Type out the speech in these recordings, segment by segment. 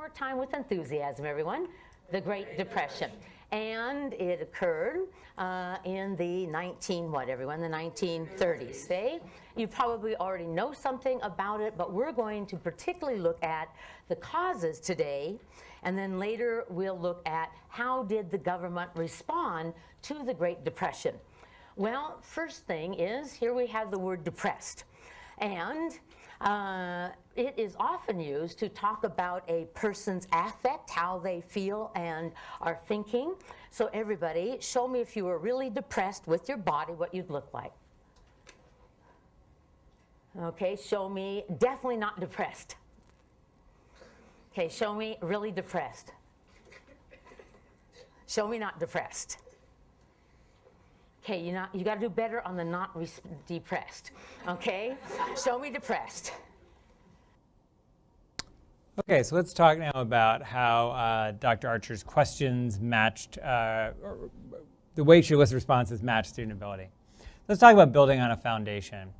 more time with enthusiasm, everyone. The Great Depression. And it occurred in the 1930s. Okay? You probably already know something about it, but we're going to particularly look at the causes today, and then later we'll look at how did the government respond to the Great Depression. Well, first thing is, here we have the word depressed. And it is often used to talk about a person's affect, how they feel and are thinking. So everybody, show me if you were really depressed with your body, what you'd look like. Okay, show me definitely not depressed. Okay, show me really depressed. Show me not depressed. Okay, you got to do better on the not depressed. Okay, show me depressed. Okay, so let's talk now about how Dr. Archer's questions matched, the way she elicited responses matched student ability. Let's talk about building on a foundation.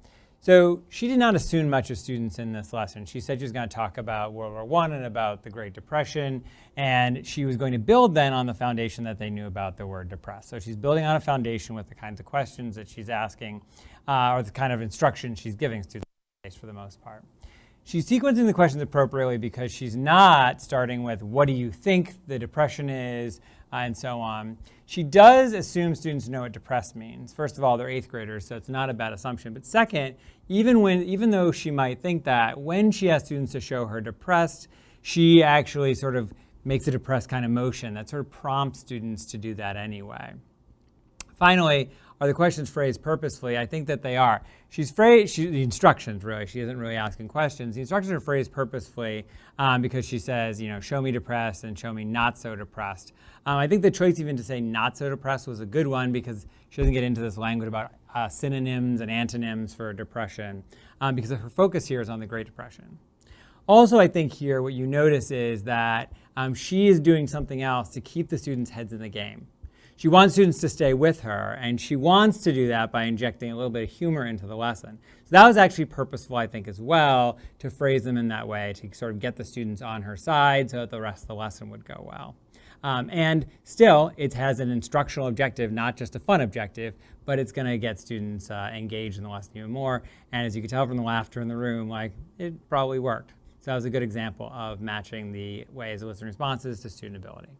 So she did not assume much of students in this lesson. She said she was going to talk about World War I and about the Great Depression, and she was going to build then on the foundation that they knew about the word depressed. So she's building on a foundation with the kinds of questions that she's asking, or the kind of instruction she's giving students for the most part. She's sequencing the questions appropriately because she's not starting with what do you think the depression is, and so on. She does assume students know what depressed means. First of all, they're 8th graders, so it's not a bad assumption. But second, even though she might think that, when she asks students to show her depressed, she actually sort of makes a depressed kind of motion that sort of prompts students to do that anyway. Finally, are the questions phrased purposefully? I think that they are. The instructions really, she isn't really asking questions. The instructions are phrased purposefully because she says, show me depressed and show me not so depressed. I think the choice even to say not so depressed was a good one because she doesn't get into this language about synonyms and antonyms for depression because her focus here is on the Great Depression. Also, I think here what you notice is that she is doing something else to keep the students' heads in the game. She wants students to stay with her, and she wants to do that by injecting a little bit of humor into the lesson. So that was actually purposeful, I think, as well, to phrase them in that way, to sort of get the students on her side so that the rest of the lesson would go well. And still, it has an instructional objective, not just a fun objective, but it's going to get students engaged in the lesson even more. And as you can tell from the laughter in the room, it probably worked. So that was a good example of matching the ways of listening responses to student ability.